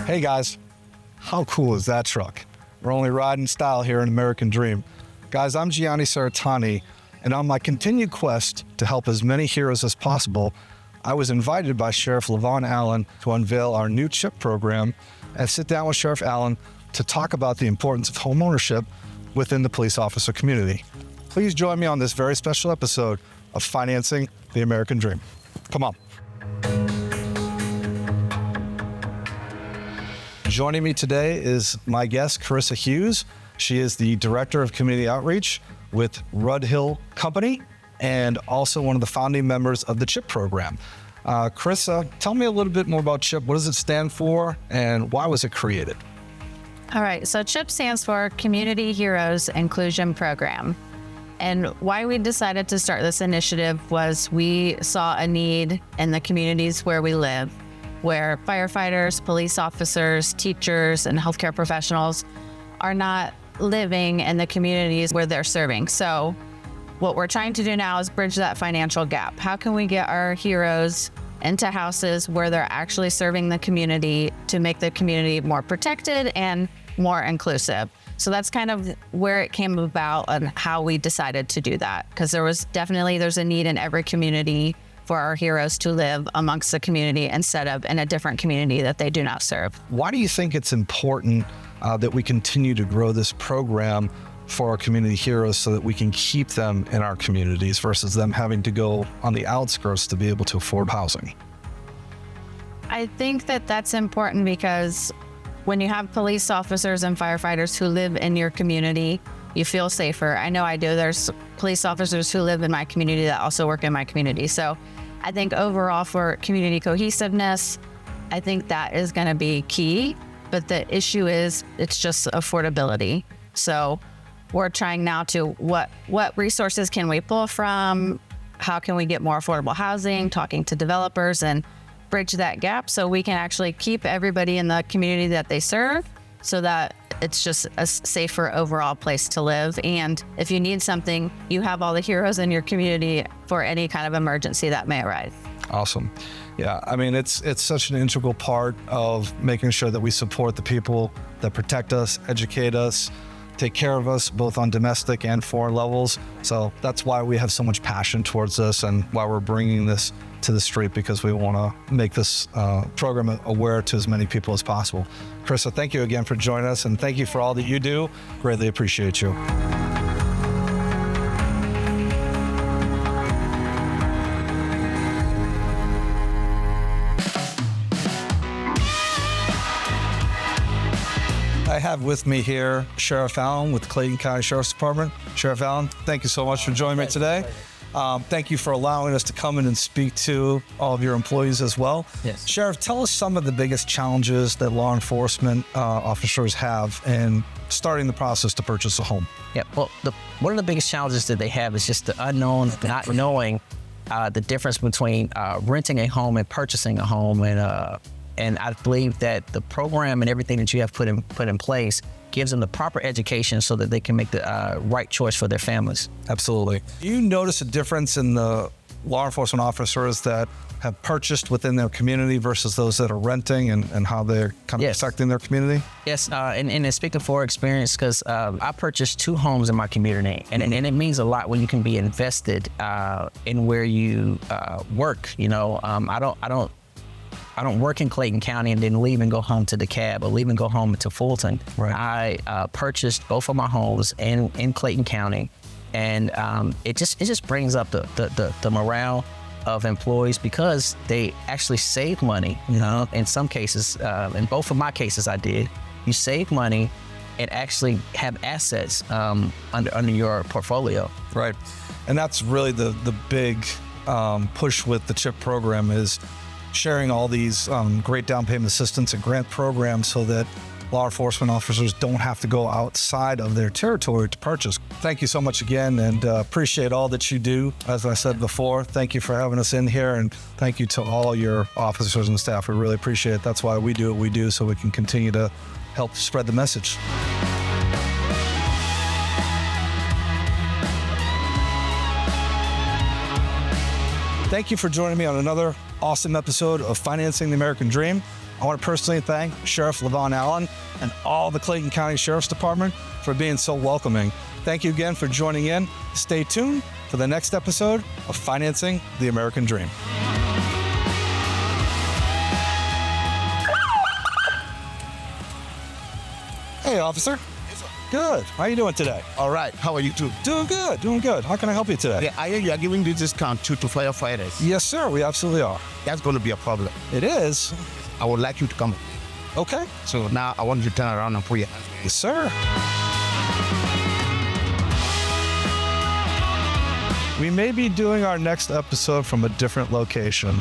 Hey guys, how cool is that truck? We're only riding style here in American Dream. Guys, I'm Gianni Saratani, and on my continued quest to help as many heroes as possible, I was invited by Sheriff LaVon Allen to unveil our new CHIP program and sit down with Sheriff Allen to talk about the importance of homeownership within the police officer community. Please join me on this very special episode of Financing the American Dream. Come on. Joining me today is my guest, Carissa Hughes. She is the Director of Community Outreach with Rudd Hill Company and also one of the founding members of the CHIP program. Carissa, tell me a little bit more about CHIP. What does it stand for and why was it created? All right, so CHIP stands for Community Heroes Inclusion Program. And why we decided to start this initiative was we saw a need in the communities where we live, where firefighters, police officers, teachers, and healthcare professionals are not living in the communities where they're serving. So what we're trying to do now is bridge that financial gap. How can we get our heroes into houses where they're actually serving the community to make the community more protected and more inclusive? So that's kind of where it came about and how we decided to do that. Because there's a need in every community for our heroes to live amongst the community instead of in a different community that they do not serve. Why do you think it's important that we continue to grow this program for our community heroes so that we can keep them in our communities versus them having to go on the outskirts to be able to afford housing? I think that that's important because when you have police officers and firefighters who live in your community, you feel safer. I know I do. There's police officers who live in my community that also work in my community. So I think overall for community cohesiveness, I think that is going to be key. But the issue is it's just affordability. So we're trying now to what resources can we pull from? How can we get more affordable housing? Talking to developers and bridge that gap so we can actually keep everybody in the community that they serve so that it's just a safer overall place to live. And if you need something, you have all the heroes in your community for any kind of emergency that may arise. Awesome. Yeah, I mean, it's such an integral part of making sure that we support the people that protect us, educate us, take care of us, both on domestic and foreign levels. So that's why we have so much passion towards this and why we're bringing this to the street, because we want to make this program aware to as many people as possible. Carissa, thank you again for joining us, and thank you for all that you do. Greatly appreciate you. I have with me here Sheriff Allen with the Clayton County Sheriff's Department. Sheriff Allen, thank you so much for joining me today. Thank you for allowing us to come in and speak to all of your employees as well. Yes. Sheriff, tell us some of the biggest challenges that law enforcement officers have in starting the process to purchase a home. Yeah, well, one of the biggest challenges that they have is just the unknown, not knowing the difference between renting a home and purchasing a home. And I believe that the program and everything that you have put in place gives them the proper education so that they can make the right choice for their families. Absolutely. Do you notice a difference in the law enforcement officers that have purchased within their community versus those that are renting and how they're kind of affecting their community? Yes, and speaking for experience, because I purchased 2 homes in my community, and it means a lot when you can be invested in where you work. You know, I don't work in Clayton County and then leave and go home to DeKalb or leave and go home to Fulton. Right. I purchased both of my homes in Clayton County, and it just brings up the morale of employees because they actually save money. You know, in some cases, in both of my cases, I did. You save money and actually have assets under your portfolio. Right, and that's really the big push with the CHIP program is sharing all these great down payment assistance and grant programs so that law enforcement officers don't have to go outside of their territory to purchase. Thank you so much again, and appreciate all that you do. As I said before, thank you for having us in here, and thank you to all your officers and staff. We really appreciate it. That's why we do what we do, so we can continue to help spread the message. Thank you for joining me on another awesome episode of Financing the American Dream. I want to personally thank Sheriff Levon Allen and all the Clayton County Sheriff's Department for being so welcoming. Thank you again for joining in. Stay tuned for the next episode of Financing the American Dream. Hey, officer. Good. How are you doing today? All right. How are you too? Doing good. Doing good. How can I help you today? Yeah, I hear you are giving this discount to firefighters. Yes, sir. We absolutely are. That's going to be a problem. It is. I would like you to come. Okay. So now I want you to turn around and put your hands. Yes, sir. We may be doing our next episode from a different location.